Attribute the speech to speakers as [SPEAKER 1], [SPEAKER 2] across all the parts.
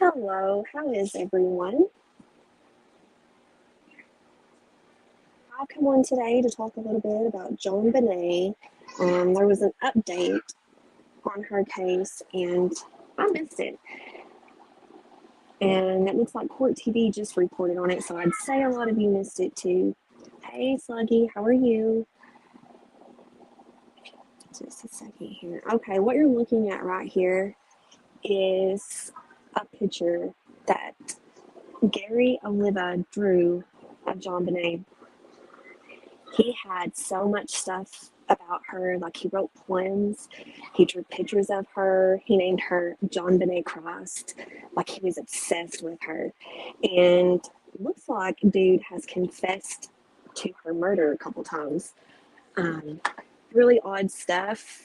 [SPEAKER 1] Hello, how is everyone? I'll come on today to talk a little bit about Jonbenet. There was an update on her case and I missed it. And it looks like Court TV just reported on it, so I'd say a lot of you missed it too. Hey, Sluggy, how are you? Just a second here. Okay, what you're looking at right here is a picture that Gary Oliva drew of Jonbenet. He had so much stuff about her, like he wrote poems, he drew pictures of her, he named her Jonbenet Christ, like he was obsessed with her. And looks like dude has confessed to her murder a couple times. Really odd stuff,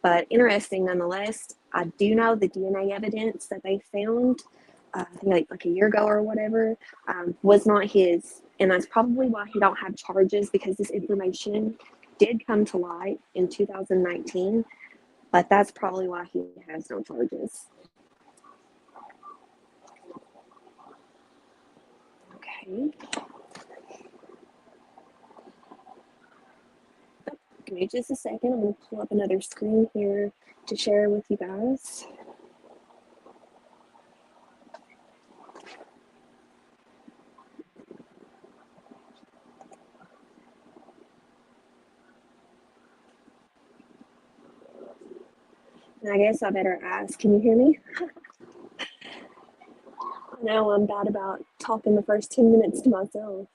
[SPEAKER 1] but interesting nonetheless. I do know the DNA evidence that they found, I think like a year ago or whatever, was not his. And that's probably why he don't have charges, because this information did come to light in 2019, but that's probably why he has no charges. Okay. Give me just a second. I'm going to pull up another screen here to share with you guys. And I guess I better ask, can you hear me? I know I'm bad about talking the first 10 minutes to myself.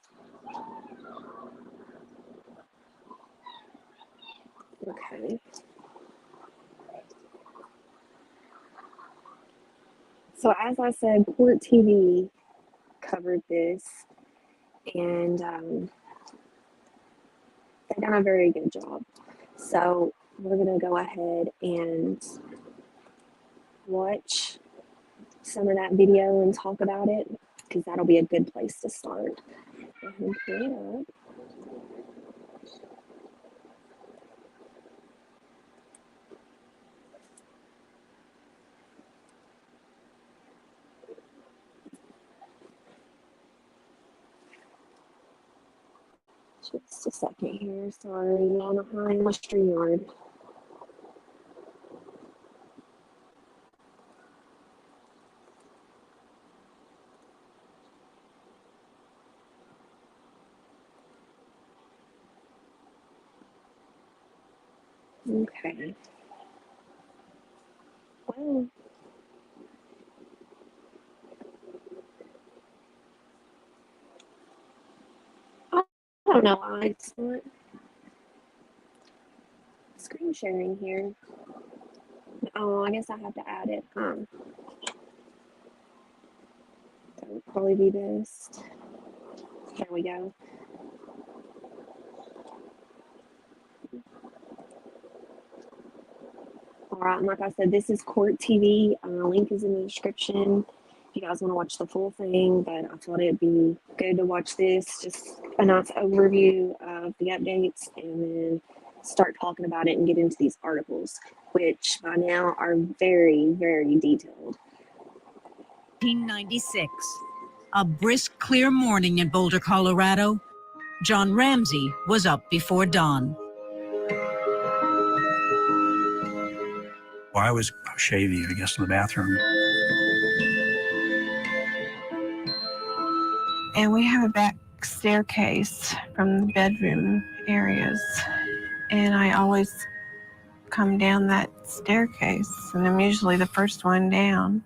[SPEAKER 1] Okay. So as I said, Court TV covered this, and they've done a very good job. So we're going to go ahead and watch some of that video and talk about it, because that'll be a good place to start. Go ahead and pull it up. Just a second here. Sorry, on behind my StreamYard. Okay. Well, I don't know why it's not screen sharing here. Oh, I guess I have to add it. That would probably be best. There we go. All right, and like I said, this is Court TV. Link is in the description if you guys want to watch the full thing, but I thought it'd be good to watch this, just a nice overview of the updates, and then start talking about it and get into these articles, which by now are very, very detailed.
[SPEAKER 2] 1996, a brisk, clear morning in Boulder, Colorado. John Ramsey was up before dawn.
[SPEAKER 3] Well, I was shaving, I guess, in the bathroom.
[SPEAKER 4] And we have a back staircase from the bedroom areas. And I always come down that staircase, and I'm usually the first one down.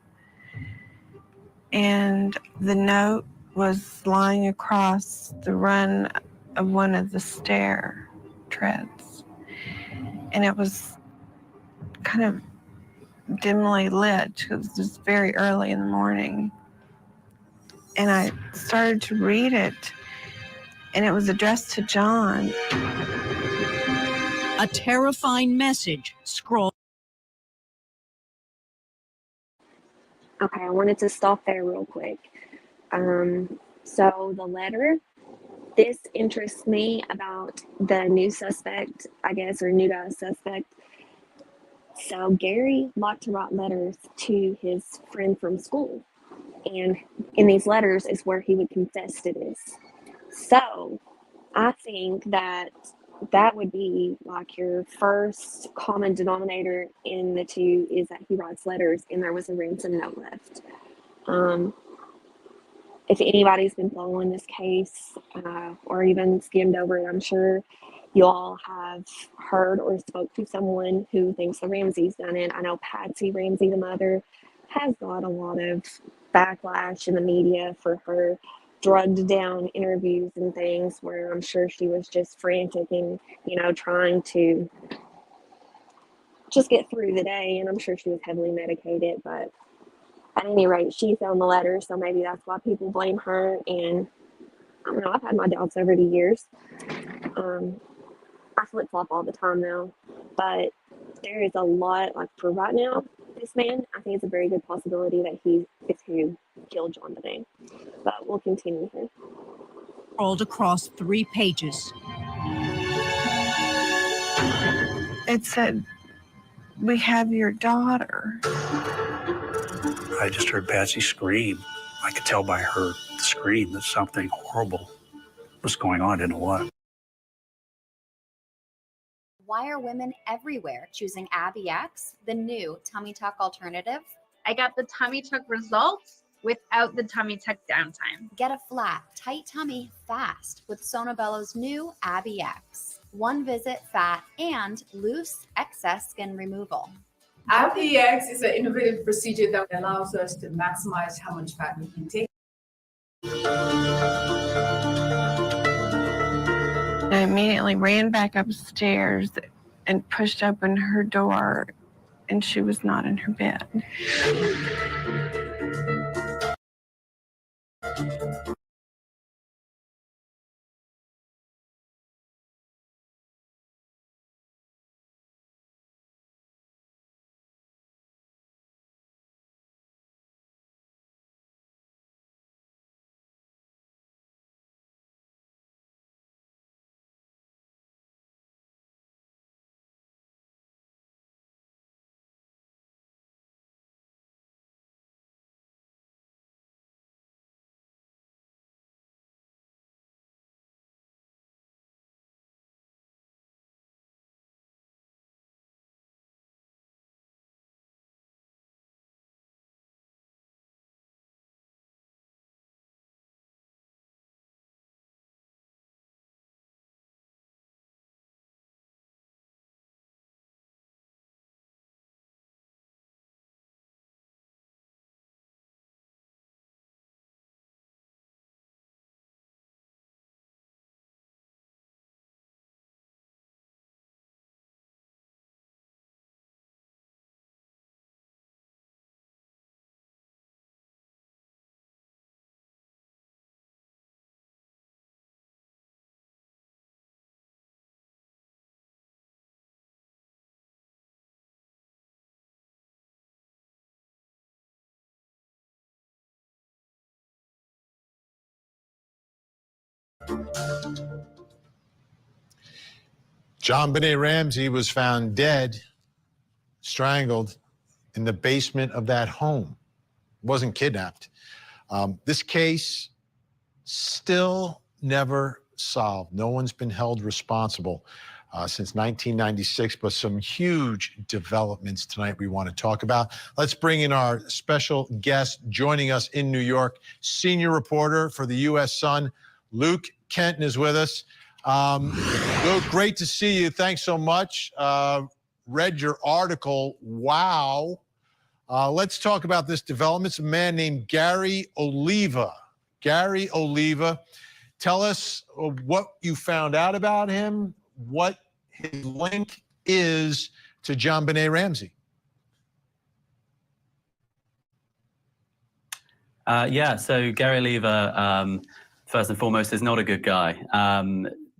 [SPEAKER 4] And the note was lying across the run of one of the stair treads. And it was kind of dimly lit because it was very early in the morning. And I started to read it, and it was addressed to John.
[SPEAKER 2] A terrifying message scrolled.
[SPEAKER 1] Okay, I wanted to stop there real quick. So the letter, this interests me about the new suspect, I guess, or new to us suspect. So Gary liked to write letters to his friend from school. And in these letters is where he would confess to this. So I think that that would be like your first common denominator in the two is that he writes letters and there was a ransom note left. If anybody's been following this case or even skimmed over it, I'm sure you all have heard or spoke to someone who thinks the Ramseys done it. I know Patsy Ramsey, the mother, has got a lot of backlash in the media for her drugged down interviews and things where I'm sure she was just frantic and, trying to just get through the day. And I'm sure she was heavily medicated, but at any rate, she found the letter, so maybe that's why people blame her. And I don't know, I've had my doubts over the years. I flip flop all the time though, but there is a lot, like for right now, this man, I think it's a very good possibility that he is who killed Jonbenet. But we'll continue here.
[SPEAKER 2] Scrolled across 3 pages.
[SPEAKER 4] It said, "We have your daughter."
[SPEAKER 3] I just heard Patsy scream. I could tell by her scream that something horrible was going on. I didn't know what.
[SPEAKER 5] Why are women everywhere choosing Abby X, the new tummy tuck alternative?
[SPEAKER 6] I got the tummy tuck results without the tummy tuck downtime.
[SPEAKER 5] Get a flat, tight tummy fast with Sonobello's new Abby X. One visit fat and loose excess skin removal.
[SPEAKER 7] Abby X is an innovative procedure that allows us to maximize how much fat we can take.
[SPEAKER 4] I immediately ran back upstairs and pushed open her door, and she was not in her bed.
[SPEAKER 8] Jonbenet Ramsey was found dead, strangled in the basement of that home. Wasn't kidnapped. This case still never solved. No one's been held responsible since 1996, but some huge developments tonight we want to talk about. Let's bring in our special guest joining us in New York, senior reporter for the U.S. Sun, Luke Kenton is with us. Luke, great to see you. Thanks so much. Read your article. Wow. Let's talk about this development. It's a man named Gary Oliva. Gary Oliva, tell us what you found out about him, what his link is to Jonbenet Ramsey.
[SPEAKER 9] So Gary Oliva, first and foremost, is not a good guy.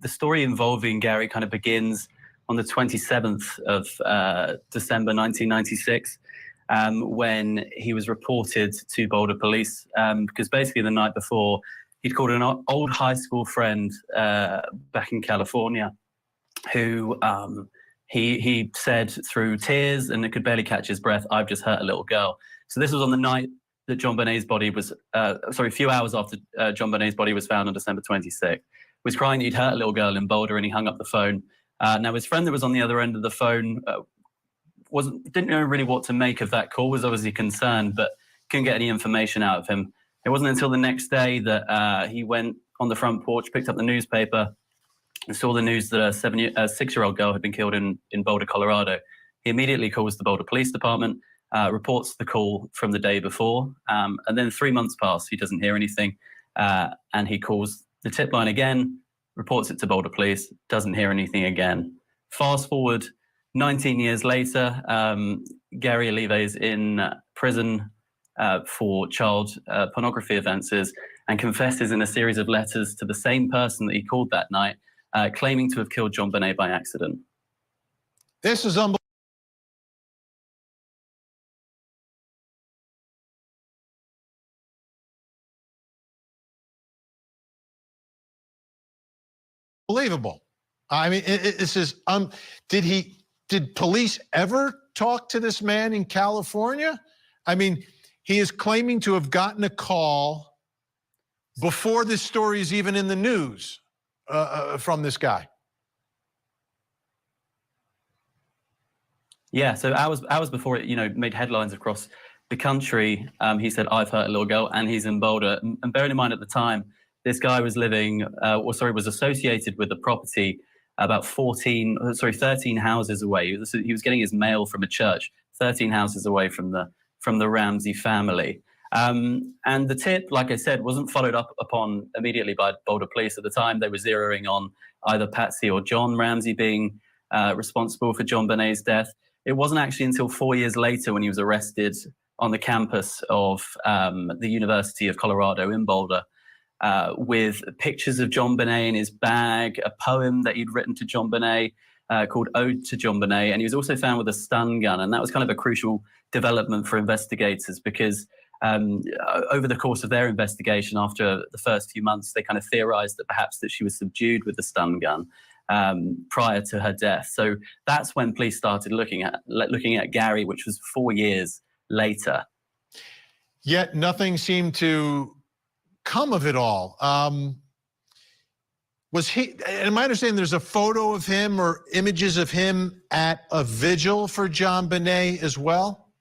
[SPEAKER 9] The story involving Gary kind of begins on the 27th of December 1996, when he was reported to Boulder police because basically the night before he'd called an old high school friend back in California who He said through tears and it could barely catch his breath, "I've just hurt a little girl." So this was on the night that Jonbenet's body was, a few hours after Jonbenet's body was found on December 26th. Was crying that he'd hurt a little girl in Boulder, and he hung up the phone. Now his friend that was on the other end of the phone didn't know really what to make of that call, was obviously concerned, but couldn't get any information out of him. It wasn't until the next day that he went on the front porch, picked up the newspaper, and saw the news that a 6-year-old girl had been killed in Boulder, Colorado. He immediately calls the Boulder Police Department, reports the call from the day before, and then 3 months pass. He doesn't hear anything, and he calls the tip line again, reports it to Boulder Police, doesn't hear anything again. Fast forward 19 years later, Gary Oliva is in prison for child pornography offences and confesses in a series of letters to the same person that he called that night, claiming to have killed Jonbenet by accident.
[SPEAKER 8] This is unbelievable. I mean, this is did police ever talk to this man in California? I mean, he is claiming to have gotten a call before this story is even in the news from this guy.
[SPEAKER 9] Yeah, so hours before it, made headlines across the country, he said, "I've hurt a little girl," and he's in Boulder. And bearing in mind at the time, this guy was was associated with the property about 13 houses away. He was getting his mail from a church 13 houses away from the Ramsey family. And the tip, like I said, wasn't followed up upon immediately by Boulder Police. At the time, they were zeroing on either Patsy or John Ramsey being responsible for Jonbenet's death. It wasn't actually until 4 years later when he was arrested on the campus of the University of Colorado in Boulder, with pictures of Jonbenet in his bag, a poem that he'd written to Jonbenet called Ode to Jonbenet, and he was also found with a stun gun. And that was kind of a crucial development for investigators because over the course of their investigation, after the first few months, they kind of theorized that perhaps that she was subdued with the stun gun prior to her death. So that's when police started looking at Gary, which was 4 years later.
[SPEAKER 8] Yet nothing seemed to come of it all. Was he, and my understanding, there's a photo of him or images of him at a vigil for Jonbenet as well?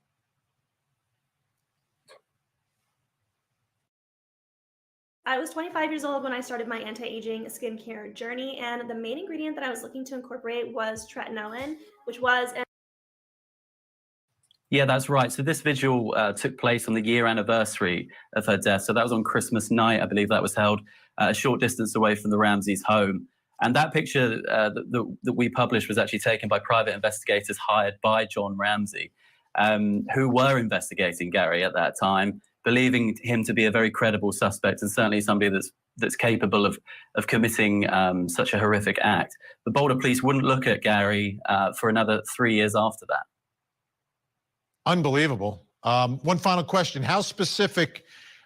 [SPEAKER 10] I was 25 years old when I started my anti-aging skincare journey, and the main ingredient that I was looking to incorporate was tretinoin, which was...
[SPEAKER 9] Yeah, that's right. So this vigil took place on the year anniversary of her death. So that was on Christmas night. I believe that was held a short distance away from the Ramseys' home. And that picture that we published was actually taken by private investigators hired by John Ramsey, who were investigating Gary at that time, believing him to be a very credible suspect and certainly somebody that's capable of committing such a horrific act. The Boulder police wouldn't look at Gary for another 3 years after that.
[SPEAKER 8] Unbelievable. One final question. How specific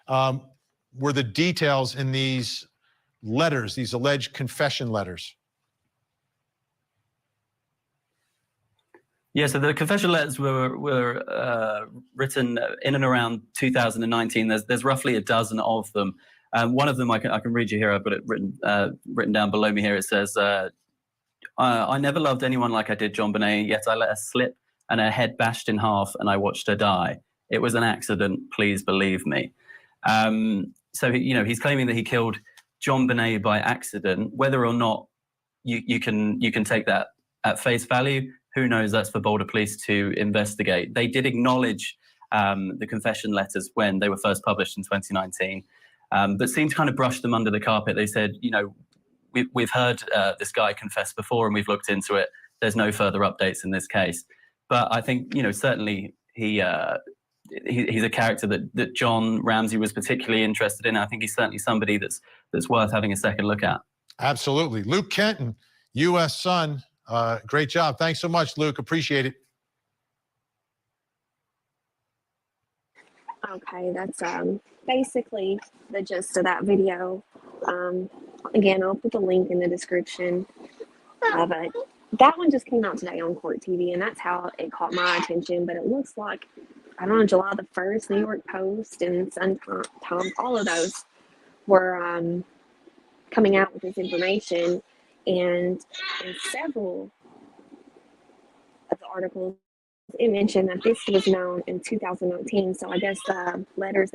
[SPEAKER 8] were the details in these letters, these alleged confession letters?
[SPEAKER 9] Yeah, so the confession letters were written in and around 2019. There's roughly a dozen of them. One of them I can read you here. I've got it written down below me here. It says, "I never loved anyone like I did Jonbenet, yet I let her slip and her head bashed in half, and I watched her die. It was an accident, please believe me." So he's claiming that he killed Jonbenet by accident. Whether or not you can take that at face value, who knows? That's for Boulder police to investigate. They did acknowledge the confession letters when they were first published in 2019, but seemed to kind of brush them under the carpet. They said, we've heard this guy confess before, and we've looked into it. There's no further updates in this case. But I think, certainly he's a character that John Ramsey was particularly interested in. I think he's certainly somebody that's worth having a second look at.
[SPEAKER 8] Absolutely. Luke Kenton, U.S. Sun. Great job. Thanks so much, Luke. Appreciate it.
[SPEAKER 1] Okay, that's basically the gist of that video. Again, I'll put the link in the description of it. that one just came out today on Court TV, and that's how it caught my attention. But it looks like, I don't know, July the 1st, New York Post and Sun Times, all of those were coming out with this information. And in several of the articles, it mentioned that this was known in 2019. So I guess the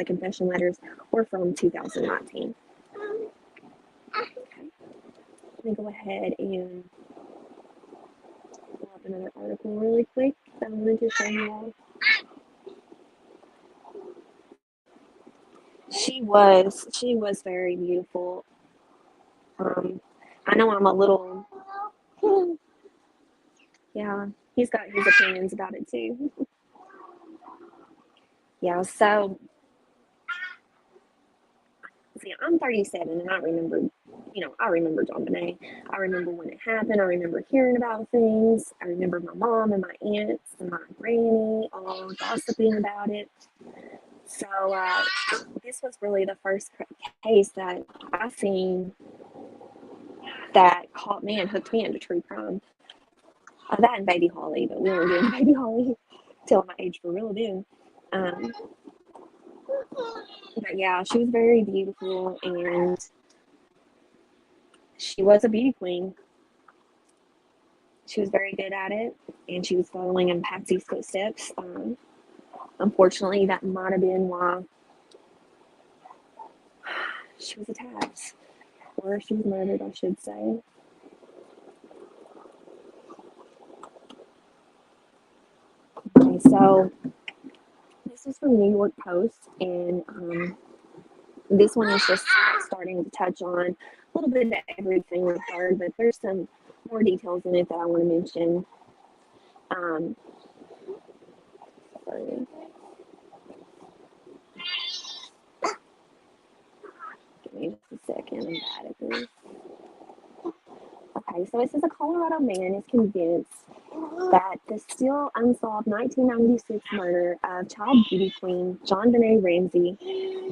[SPEAKER 1] confession letters, were from 2019. Okay. Let me go ahead and pull up another article really quick that I wanted to show you all. She was very beautiful. I know I'm a little, yeah, he's got his opinions about it too. Yeah, so, see, I'm 37 and I remember Jonbenet. I remember when it happened. I remember hearing about things. I remember my mom and my aunts and my granny all gossiping about it. So this was really the first case that I seen that hooked me into true crime. That and Baby Holly, but we weren't doing Baby Holly till my age for real then. But yeah, she was very beautiful and she was a beauty queen. She was very good at it and she was following in Patsy's footsteps. Unfortunately, that might have been why she was attacked, or she was murdered, I should say. Okay, so this is from New York Post, and this one is just starting to touch on a little bit of everything we've heard, but there's some more details in it that I want to mention. Sorry. Give me just a second. I'm bad at this. Okay, so it says a Colorado man is convinced that the still unsolved 1996 murder of child beauty queen Jonbenet Ramsey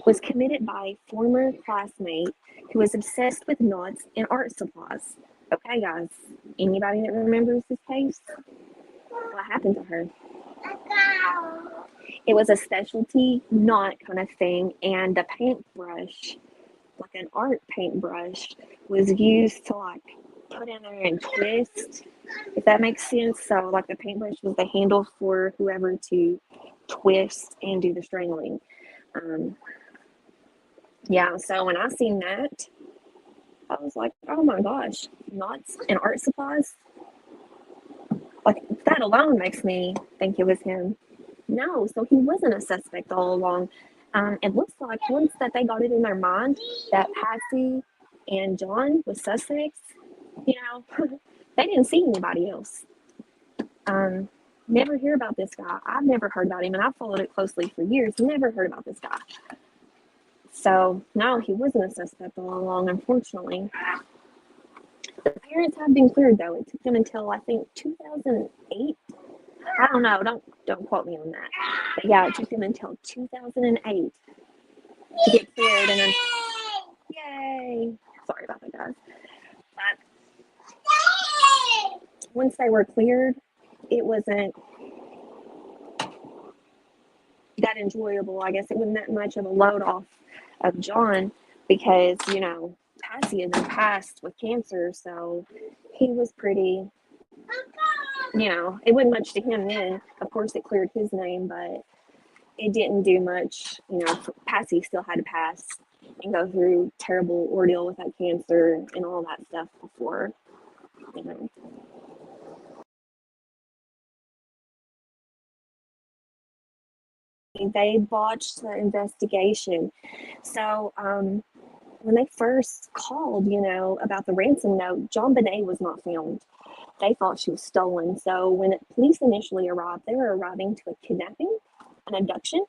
[SPEAKER 1] was committed by a former classmate who was obsessed with knots and art supplies. Okay, guys, anybody that remembers this case? What happened to her? It was a specialty knot kind of thing, and the paintbrush, like an art paintbrush, was used to like put in there and twist, if that makes sense. So like the paintbrush was the handle for whoever to twist and do the strangling. Yeah, so when I seen that, I was like, oh my gosh, knots and art supplies? Like that alone makes me think it was him. No, so he wasn't a suspect all along. It looks like once that they got it in their mind that Patsy and John was suspects, you know, they didn't see anybody else. Never hear about this guy. I've never heard about him, and I've followed it closely for years. Never heard about this guy. So, no, he wasn't a suspect all along, unfortunately. The parents have been cleared, though. It took them until, I think, 2008. I don't know. Don't quote me on that. But yeah, it took them until 2008 to get cleared, and then yay! Sorry about that, guys. But once they were cleared, it wasn't that enjoyable. I guess it wasn't that much of a load off of John because, you know, Patsy had been passed with cancer, so he was pretty, you know, it wasn't much to him then. Of course, it cleared his name, but it didn't do much. You know, Patsy still had to pass and go through terrible ordeal with that cancer and all that stuff before, you know. They botched the investigation. So when they first called, you know, about the ransom note, Jonbenet was not found. They thought she was stolen. So when police initially arrived, they were arriving to a kidnapping, an abduction.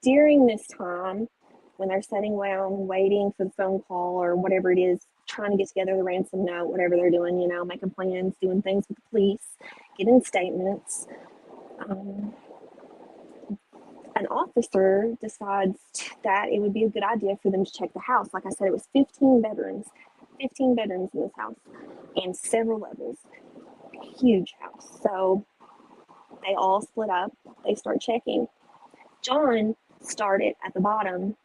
[SPEAKER 1] During this time, when they're sitting around waiting for the phone call or whatever it is, trying to get together the ransom note, whatever they're doing, you know, making plans, doing things with the police, getting statements, an officer decides that it would be a good idea for them to check the house. Like I said, it was 15 bedrooms. 15 bedrooms in this house and several levels. Huge house. So they all split up. They start checking. John started at the bottom.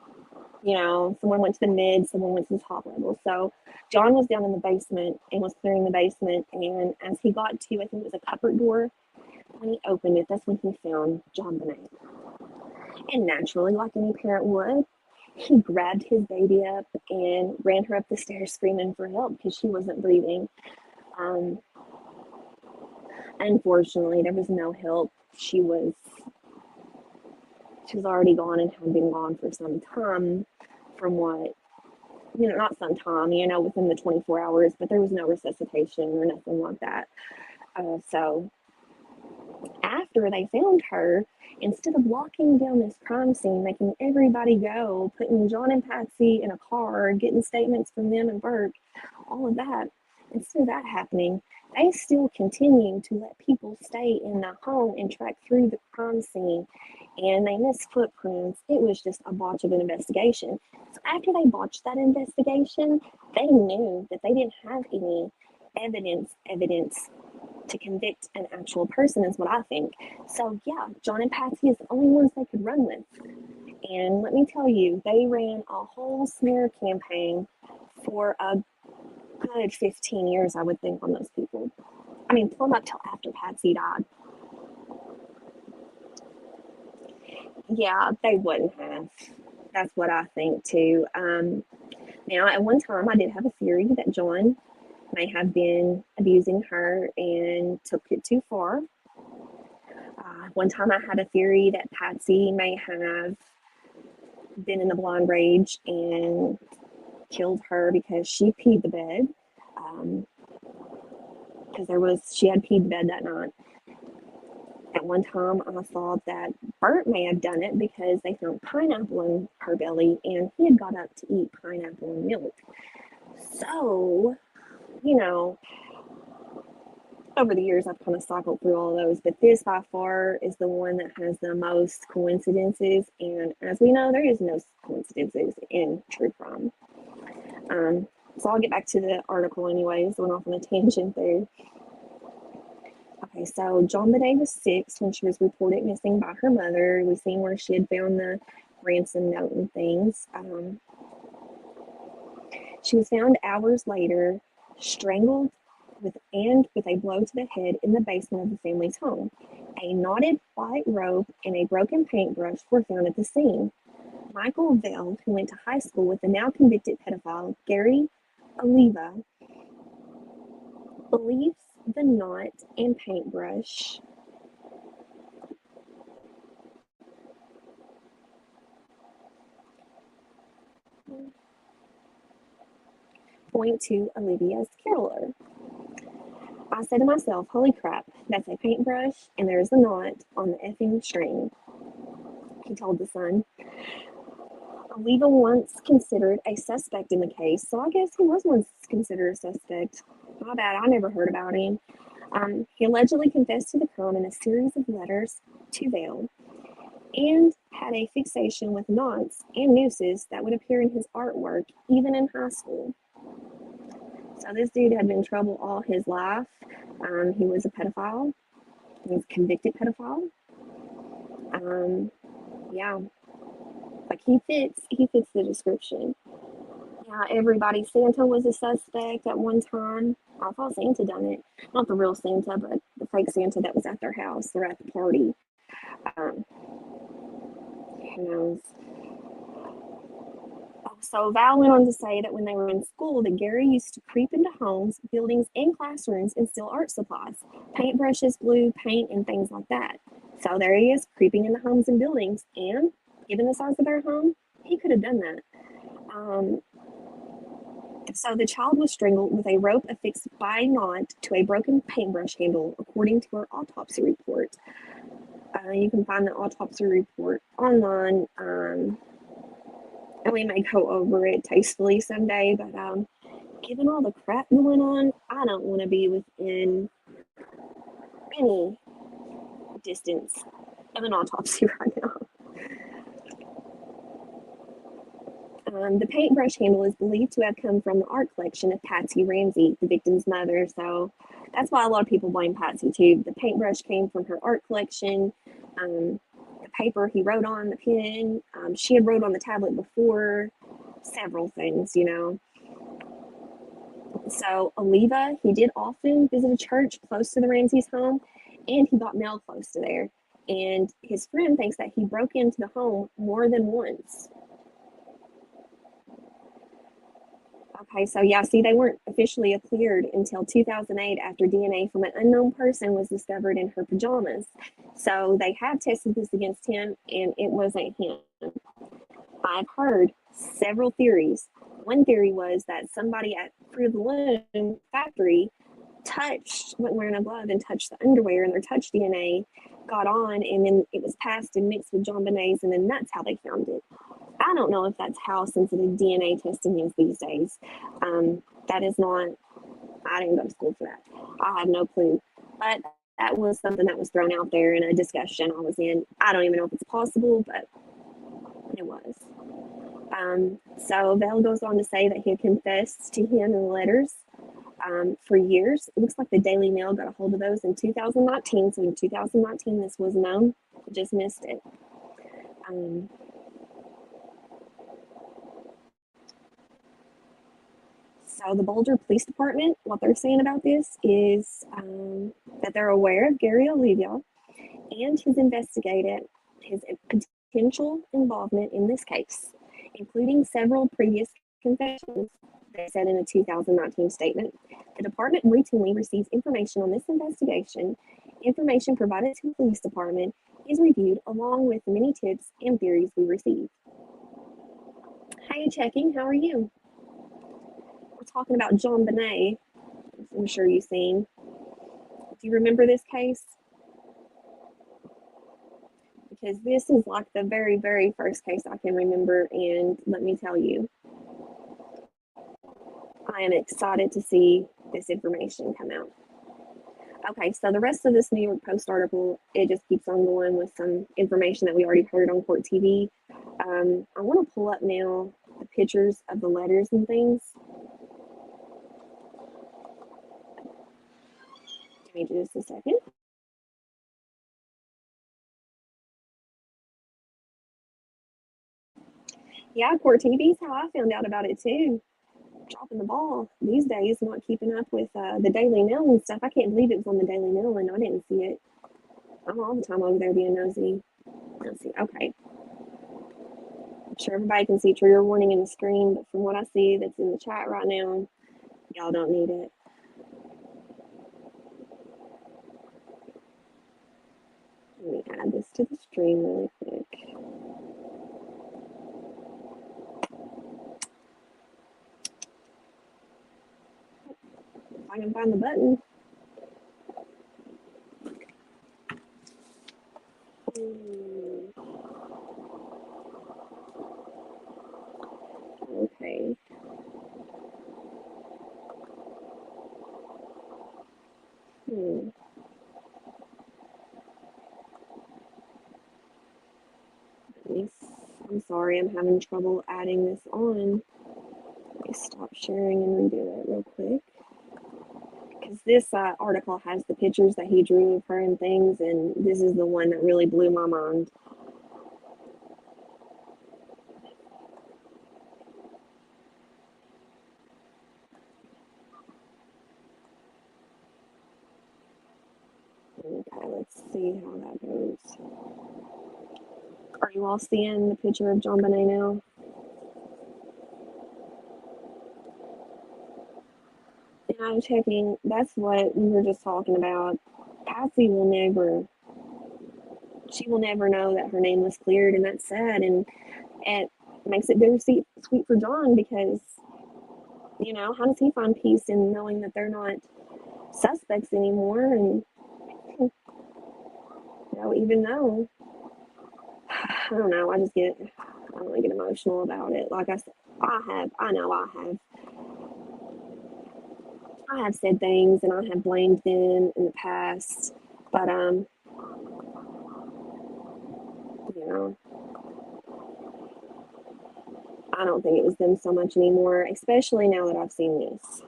[SPEAKER 1] You know, someone went to the mid, someone went to the top level. So John was down in the basement and was clearing the basement. And as he got to, I think it was a cupboard door, when he opened it, that's when he found Jonbenet. And naturally, like any parent would, he grabbed his baby up and ran her up the stairs screaming for help because she wasn't breathing. Unfortunately, there was no help. She was already gone and had been gone for some time, from what, not some time, within the 24 hours, but there was no resuscitation or nothing like that. So after they found her, instead of walking down this crime scene, making everybody go, putting John and Patsy in a car, getting statements from them and Burke, all of that, instead of that happening, they still continue to let people stay in the home and track through the crime scene, and they missed footprints. It was just a botch of an investigation. So after they botched that investigation, they knew that they didn't have any evidence to convict an actual person, is what I think. So yeah, John and Patsy is the only ones they could run with. And let me tell you, they ran a whole smear campaign for a good 15 years, I would think, on those people. I mean, plumb up till after Patsy died. Yeah, they wouldn't have. That's what I think too. Now, at one time, I did have a theory that John may have been abusing her and took it too far. One time, I had a theory that Patsy may have been in a blind rage and killed her because she peed the bed. Because she had peed the bed that night. At one time, I thought that Bert may have done it because they found pineapple in her belly and he had got up to eat pineapple and milk. So, over the years, I've kind of cycled through all of those, but this by far is the one that has the most coincidences. And as we know, there is no coincidences in true crime. So I'll get back to the article anyways, went off on a tangent there. Okay, so Jonbenet was 6 when she was reported missing by her mother. We've seen where she had found the ransom note and things. She was found hours later, strangled with a blow to the head in the basement of the family's home. A knotted white rope and a broken paintbrush were found at the scene. Michael Veld, who went to high school with the now convicted pedophile Gary Oliva, believes the knot and paintbrush point to Olivia's killer. I said to myself, holy crap, that's a paintbrush and there's a knot on the effing string, he told The Sun. Oliva once considered a suspect in the case, so I guess he was once considered a suspect. My bad, I never heard about him. He allegedly confessed to the crime in a series of letters to Vale and had a fixation with knots and nooses that would appear in his artwork, even in high school. So this dude had been in trouble all his life. He was a pedophile. He was a convicted pedophile. Yeah. Like he fits the description. Yeah, everybody, Santa was a suspect at one time. I thought Santa done it. Not the real Santa, but the fake Santa that was at their house or at the party. Who knows? So Val went on to say that when they were in school, that Gary used to creep into homes, buildings, and classrooms and steal art supplies, paintbrushes, glue, paint, and things like that. So there he is, creeping into homes and buildings, and given the size of their home, he could have done that. So the child was strangled with a rope affixed by a knot to a broken paintbrush handle, according to her autopsy report. You can find the autopsy report online, and we may go over it tastefully someday, but given all the crap going on, I don't want to be within any distance of an autopsy right now. The paintbrush handle is believed to have come from the art collection of Patsy Ramsey, the victim's mother. So that's why a lot of people blame Patsy too. The paintbrush came from her art collection. The paper he wrote on, the pen, she had wrote on the tablet before, several things, you know. So Oliva, he did often visit a church close to the Ramsey's home, and he got mail close to there. And his friend thinks that he broke into the home more than once. Okay, so yeah, see, they weren't officially cleared until 2008 after DNA from an unknown person was discovered in her pajamas. So they have tested this against him, and it wasn't him. I've heard several theories. One theory was that somebody at Fruit of the Loom factory went wearing a glove and touched the underwear, and their touch DNA got on, and then it was passed and mixed with Jonbenet's, and then that's how they found it. I don't know if that's how sensitive DNA testing is these days. That is not, I didn't go to school for that. I have no clue. But that was something that was thrown out there in a discussion I was in. I don't even know if it's possible, but it was. So Vale goes on to say that he had confessed to him in letters for years. It looks like the Daily Mail got a hold of those in 2019. So in 2019, this was known. Just missed it. So the Boulder Police Department, what they're saying about this is that they're aware of Gary Oliva and his potential involvement in this case, including several previous confessions. They said in a 2019 statement, the department routinely receives information on this investigation. Information provided to the police department is reviewed along with many tips and theories we receive. Hey, checking, how are you? We're talking about Jonbenet. I'm sure you've seen. Do you remember this case? Because this is like the very, very first case I can remember, and let me tell you, I am excited to see this information come out. Okay, so the rest of this New York Post article, it just keeps on going with some information that we already heard on Court TV. I want to pull up now the pictures of the letters and things. Give me just a second. Yeah, Court TV is how I found out about it too. Dropping the ball these days, not keeping up with the Daily Mail and stuff. I can't believe it was on the Daily Mail and I didn't see it. I'm all the time over there being nosy. Let's see. Okay. I'm sure everybody can see trigger warning in the screen, but from what I see that's in the chat right now, y'all don't need it. Let me add this to the stream really quick. If I can find the button. Okay. I'm sorry, I'm having trouble adding this on. Let me stop sharing and redo it real quick. Because this article has the pictures that he drew of her and things, and this is the one that really blew my mind. Okay, let's see how that goes. Are you all seeing the picture of Jonbenet now? And I'm checking, that's what we were just talking about. Patsy will never know that her name was cleared, and that's sad, and it makes it bittersweet for John because, you know, how does he find peace in knowing that they're not suspects anymore? And, you know, even though, I don't know, I really get emotional about it. Like I said, I have said things and I have blamed them in the past, but you know, I don't think it was them so much anymore, especially now that I've seen this.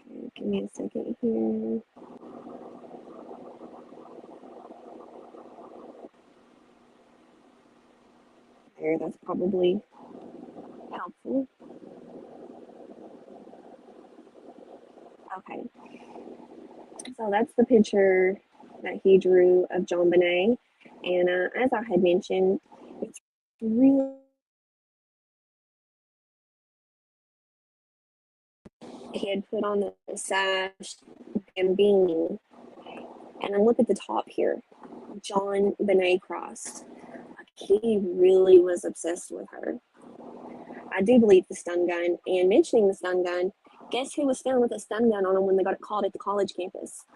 [SPEAKER 1] Okay, give me a second here. There, that's probably helpful. Okay, so that's the picture that he drew of Jonbenet, and as I had mentioned, it's really, he had put on the sash and beanie, and then look at the top here, Jonbenet cross. He really was obsessed with her. I do believe the stun gun, and mentioning the stun gun, guess who was found with a stun gun on him when they got caught at the college campus?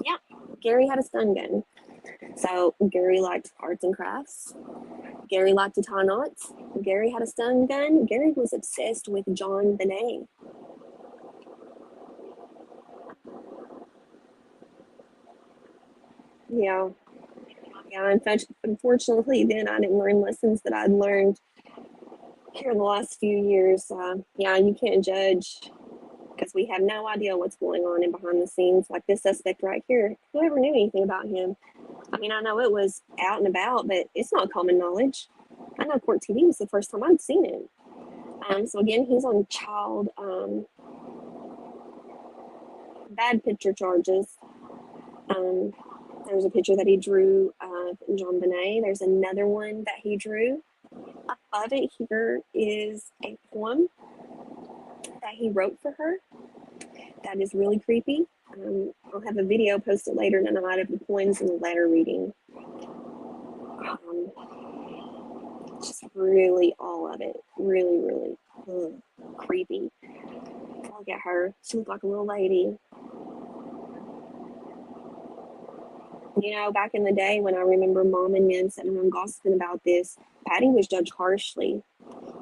[SPEAKER 1] Yeah, Gary had a stun gun. So Gary liked arts and crafts. Gary liked to tie knots. Gary had a stun gun. Gary was obsessed with Jonbenet. Yeah. Yeah, unfortunately, then I didn't learn lessons that I'd learned here in the last few years. Yeah, you can't judge because we have no idea what's going on in behind the scenes. Like this suspect right here, whoever knew anything about him? I mean, I know it was out and about, but it's not common knowledge. I know Court TV was the first time I'd seen it. So again, he's on child bad picture charges. There's a picture that he drew of Jonbenet. There's another one that he drew. Above it here is a poem that he wrote for her. That is really creepy. I'll have a video posted later tonight of the poems and the letter reading. Just really all of it. Really, really creepy. Look at her. She looked like a little lady. You know, back in the day when I remember Mom and them sitting around gossiping about this, Patty was judged harshly.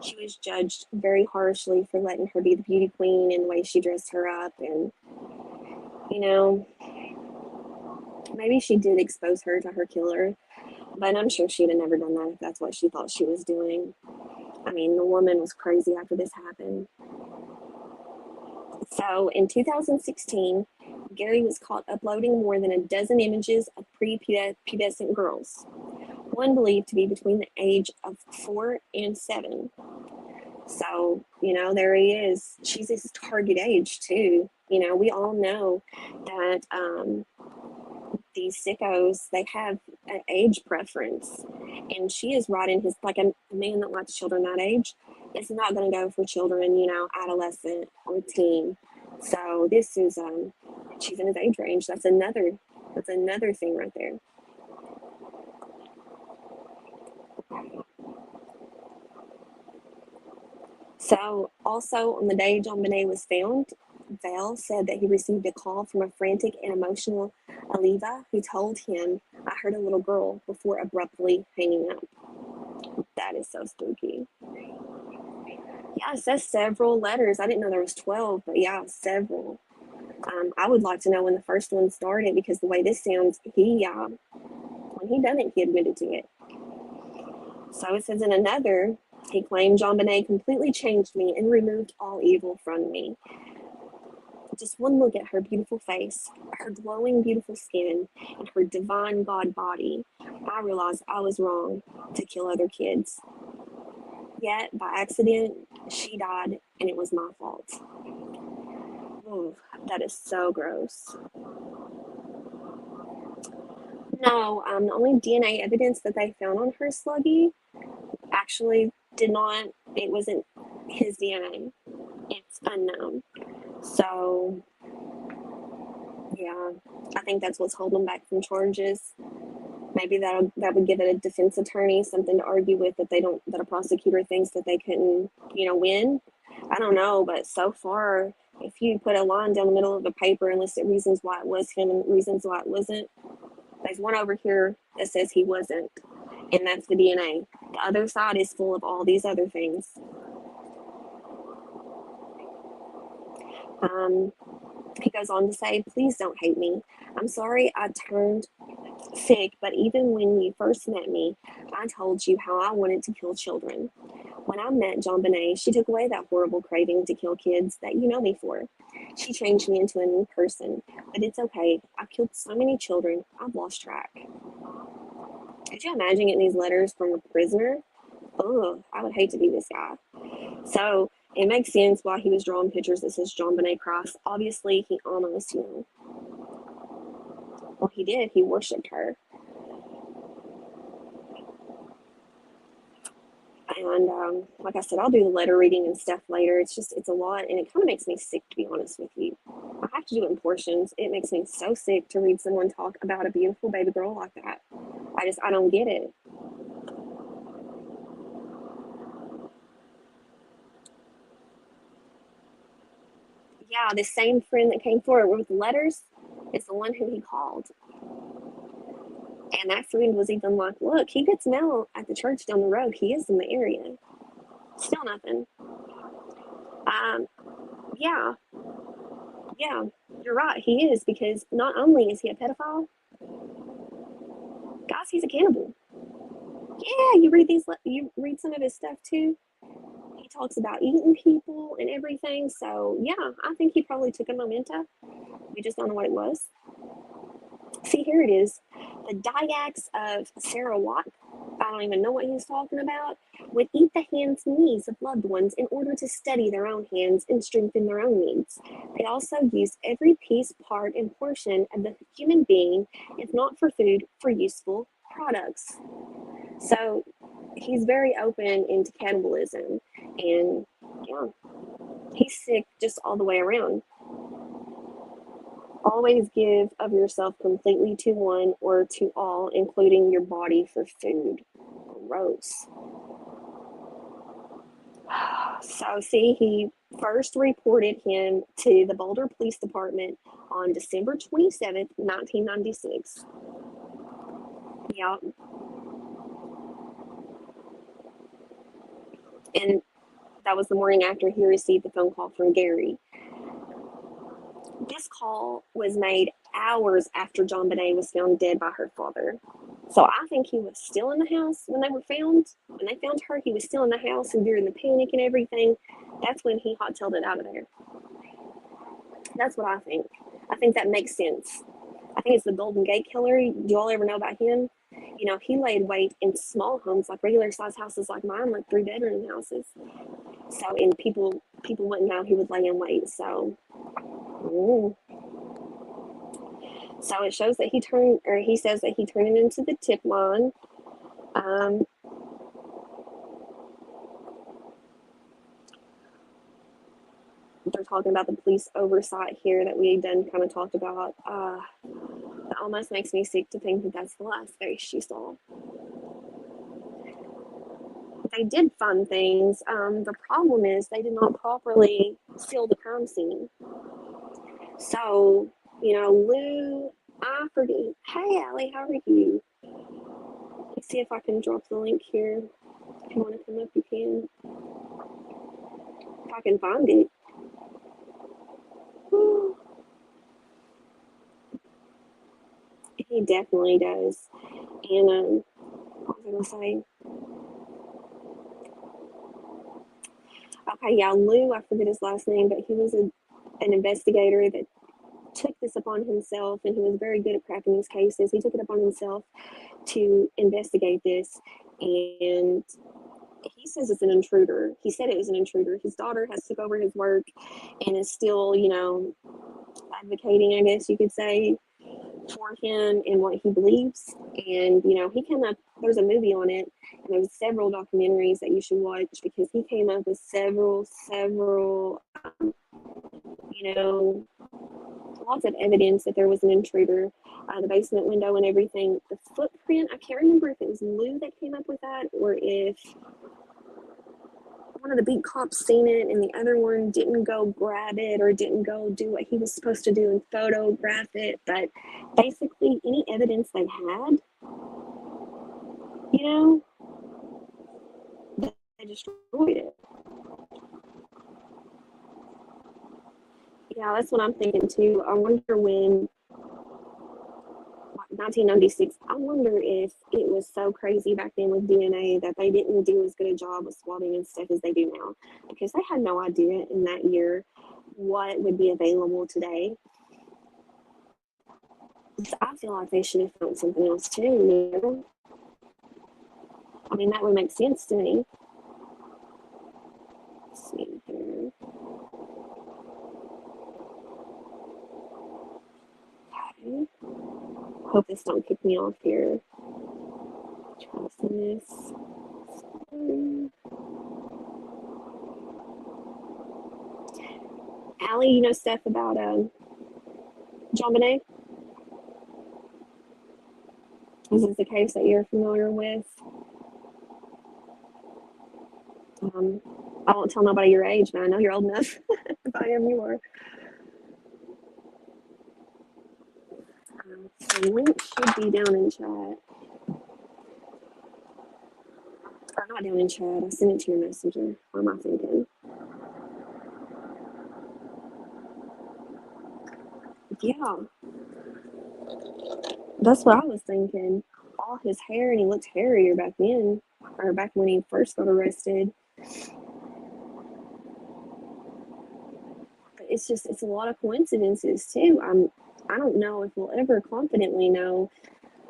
[SPEAKER 1] She was judged very harshly for letting her be the beauty queen and the way she dressed her up. And, you know, maybe she did expose her to her killer, but I'm sure she'd have never done that if that's what she thought she was doing. I mean, the woman was crazy after this happened. So in 2016, Gary was caught uploading more than a dozen images of prepubescent girls, one believed to be between the age of 4 and 7. So, you know, there he is. She's his target age too. You know, we all know that these sickos, they have an age preference, and she is right in his, like a man that likes children that age is not going to go for children, you know, adolescent or teen. So this is she's in his age range. That's another thing right there. So also on the day Jonbenet was found, Val said that he received a call from a frantic and emotional Aliva who told him, "I heard a little girl," before abruptly hanging up. That is so spooky. Yeah, it says several letters. I didn't know there was 12, but yeah, several. I would like to know when the first one started, because the way this sounds, when he done it, he admitted to it. So it says in another, he claimed Jonbenet completely changed me and removed all evil from me. Just one look at her beautiful face, her glowing, beautiful skin, and her divine God body, I realized I was wrong to kill other kids. Yet, by accident, she died, and it was my fault. Ooh, that is so gross. No, the only DNA evidence that they found on her sluggie actually it wasn't his DNA. It's unknown. So, yeah, I think that's what's holding back from charges. Maybe that would give it a defense attorney something to argue with, that a prosecutor thinks that they couldn't, win. I don't know, but so far, if you put a line down the middle of a paper and listed reasons why it was him and reasons why it wasn't, there's one over here that says he wasn't, and that's the DNA. The other side is full of all these other things. He goes on to say, "Please don't hate me. I'm sorry I turned sick, but even when you first met me, I told you how I wanted to kill children. When I met Jonbenet, she took away that horrible craving to kill kids that you know me for. She changed me into a new person, but it's okay. I've killed so many children, I've lost track. Could you imagine getting these letters from a prisoner? Ugh, I would hate to be this guy. So it makes sense why he was drawing pictures that says Jonbenet Cross. Obviously, he almost, well, he did. He worshipped her. And like I said, I'll do the letter reading and stuff later. It's a lot, and it kind of makes me sick, to be honest with you. I have to do it in portions. It makes me so sick to read someone talk about a beautiful baby girl like that. I don't get it. Yeah, the same friend that came forward with the letters is the one who he called. And that friend was even like, look, he gets mail at the church down the road. He is in the area. Still nothing. Yeah, you're right. He is, because not only is he a pedophile, guys, he's a cannibal. Yeah, you read some of his stuff too. He talks about eating people and everything. So yeah, I think he probably took a memento. We just don't know what it was. See, here it is. The Dyaks of Sarah Watt, I don't even know what he's talking about, would eat the hands and knees of loved ones in order to steady their own hands and strengthen their own needs. They also used every piece, part, and portion of the human being, if not for food, for useful products. So he's very open into cannibalism, and yeah, he's sick just all the way around. Always give of yourself completely to one or to all, including your body, for food. Gross. So see, he first reported him to the Boulder Police Department on December 27th, 1996. Yeah. And that was the morning after he received the phone call from Gary. This call was made hours after Jonbenet was found dead by her father. So I think he was still in the house when they were found. When they found her, he was still in the house, and during the panic and everything, that's when he hot-tailed it out of there. That's what I think. I think that makes sense. I think it's the Golden Gate Killer. Do y'all ever know about him? You know, he laid wait in small homes, like regular size houses like mine, like 3-bedroom houses. So, and people wouldn't know he would lay in wait. So, So it shows that he says that he turned it into the tip line. They're talking about the police oversight here that we done kind of talked about. It almost makes me sick to think that that's the last face she saw. They did find things. The problem is they did not properly seal the crime scene. So, Lou, I forget. Hey, Allie, how are you? Let's see if I can drop the link here. If you want to come up, you can. If I can find it. He definitely does. And what was I going to say? Okay, yeah, Lou, I forget his last name, but he was an investigator that took this upon himself, and he was very good at cracking these cases. He took it upon himself to investigate this, and he says it's an intruder. He said it was an intruder. His daughter has took over his work and is still, advocating, I guess you could say, for him and what he believes. And, he came up, there's a movie on it, and there's several documentaries that you should watch, because he came up with several, lots of evidence that there was an intruder, the basement window and everything. The footprint, I can't remember if it was Lou that came up with that, or if one of the beat cops seen it and the other one didn't go grab it or didn't go do what he was supposed to do and photograph it. But basically, any evidence they had, they destroyed it. Yeah, that's what I'm thinking too. I wonder when 1996. I wonder if it was so crazy back then with DNA that they didn't do as good a job with swabbing and stuff as they do now, because they had no idea in that year what would be available today. So I feel like they should have found something else too, you know? I mean, that would make sense to me. Let's see here. Okay. Hope this don't kick me off here. Tracing this. Allie, you know stuff about Jonbenet? Is this a case that you're familiar with? I won't tell nobody your age, but I know you're old enough. If I am, you are. So the link should be down in chat. Or not down in chat. I sent it to your messenger. What am I thinking? Yeah. That's what I was thinking. All his hair, and he looked hairier back then, or back when he first got arrested. But it's a lot of coincidences too. I don't know if we'll ever confidently know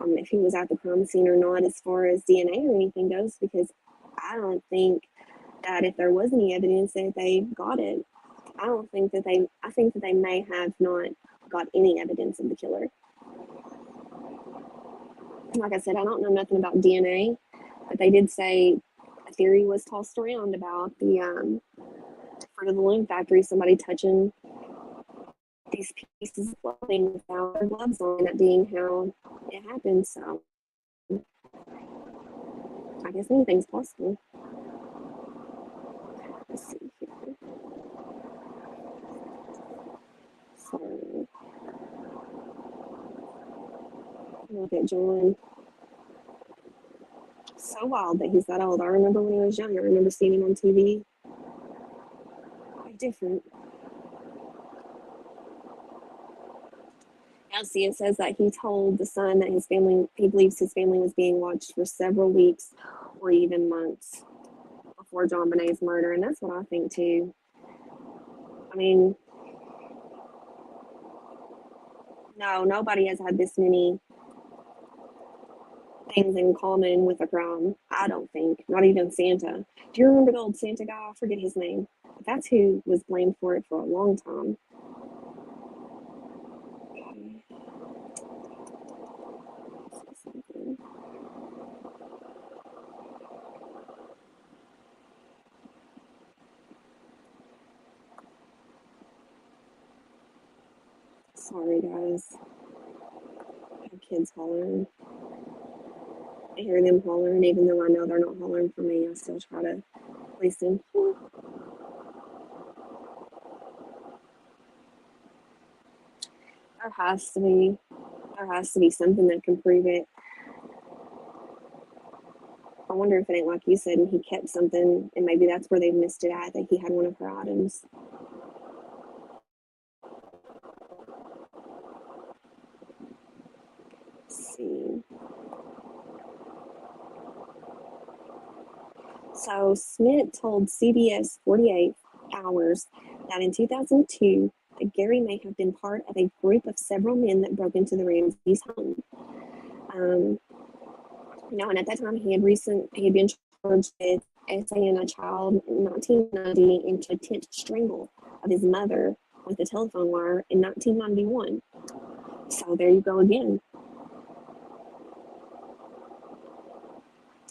[SPEAKER 1] if he was at the crime scene or not as far as DNA or anything goes, because I don't think that if there was any evidence that they got it, I think that they may have not got any evidence of the killer. Like I said, I don't know nothing about DNA, but they did say a theory was tossed around about the fruit of the loom factory, somebody touching these pieces of clothing without their gloves on, that being how it happened. So I guess anything's possible. Let's see here. So look at John. So wild that he's that old. I remember when he was young. I remember seeing him on TV. Quite different. Now, see, it says that he told the Sun that he believes his family was being watched for several weeks or even months before Jonbenet's murder, and that's what I think too. I mean, no, nobody has had this many things in common with a crime. I don't think. Not even Santa. Do you remember the old Santa guy? I forget his name. But that's who was blamed for it for a long time. Okay. Let's see something. Sorry, guys. I have kids hollering. I hear them hollering, even though I know they're not hollering for me. I still try to listen. There has to be something that can prove it. I wonder if it ain't like you said, and he kept something, and maybe that's where they missed it at, that he had one of her items. Let's see. So Smith told CBS 48 Hours that in 2002, that Gary may have been part of a group of several men that broke into the Ramseys' home. And at that time he had been charged with essaying a child in 1990 and to attempt strangle of his mother with a telephone wire in 1991. So there you go again.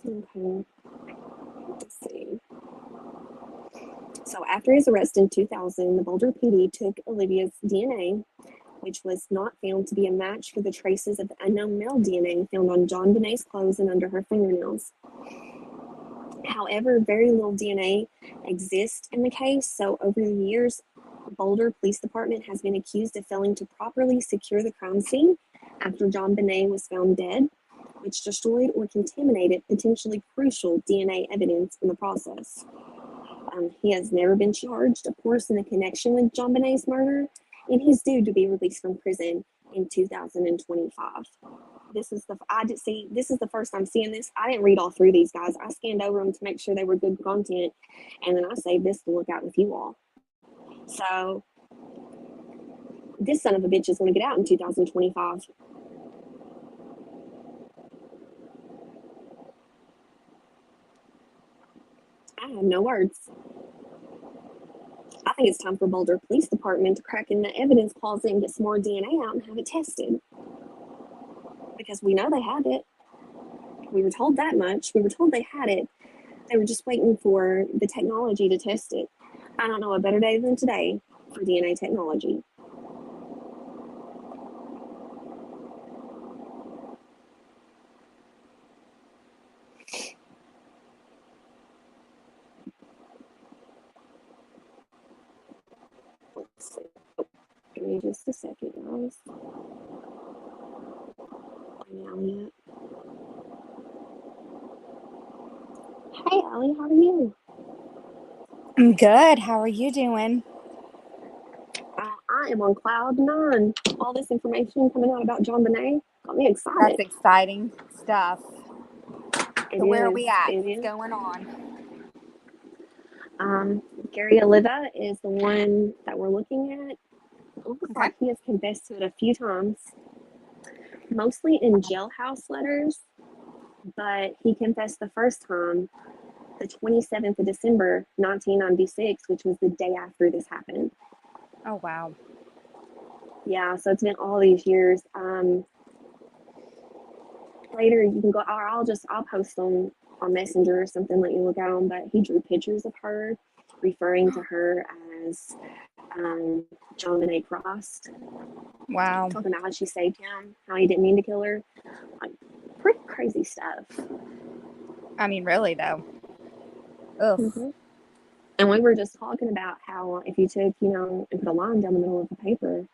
[SPEAKER 1] Okay. Let's see. So after his arrest in 2000, the Boulder PD took Olivia's DNA, which was not found to be a match for the traces of the unknown male DNA found on Jonbenet's clothes and under her fingernails. However, very little DNA exists in the case, so over the years, Boulder Police Department has been accused of failing to properly secure the crime scene after Jonbenet was found dead, which destroyed or contaminated potentially crucial DNA evidence in the process. He has never been charged, of course, in a connection with Jonbenet's murder, and he's due to be released from prison in 2025. This is the first time seeing this. I didn't read all through these guys. I scanned over them to make sure they were good content, and then I saved this to look at with you all. So this son of a bitch is going to get out in 2025. I have no words. I think it's time for Boulder Police Department to crack in the evidence closet and get some more DNA out and have it tested. Because we know they had it. We were told that much. We were told they had it. They were just waiting for the technology to test it. I don't know a better day than today for DNA technology. Let's see. Oh, give me just a second, guys. Allie yet? Hey, Allie, how are you?
[SPEAKER 11] I'm good. How are you doing?
[SPEAKER 1] I am on cloud nine. All this information coming out about Jonbenet got me
[SPEAKER 11] That's
[SPEAKER 1] excited.
[SPEAKER 11] exciting stuff. So where are we at?
[SPEAKER 1] It
[SPEAKER 11] What's
[SPEAKER 1] is.
[SPEAKER 11] going on?
[SPEAKER 1] Gary Oliva is the one that we're looking at. It looks
[SPEAKER 11] Okay.
[SPEAKER 1] like he has confessed to it a few times, mostly in jailhouse letters, but he confessed the first time the 27th of December, 1996, which was the day after this happened.
[SPEAKER 11] Oh, wow.
[SPEAKER 1] Yeah, so it's been all these years. Later you can go, or I'll post them on Messenger or something, let you look at them, but he drew pictures of her, referring to her as Jonbenet Frost.
[SPEAKER 11] Wow.
[SPEAKER 1] Talking about how she saved him, how he didn't mean to kill her. Like, pretty crazy stuff.
[SPEAKER 11] I mean, really, though. Ugh.
[SPEAKER 1] Mm-hmm. And we were just talking about how if you took, and put a line down the middle of the paper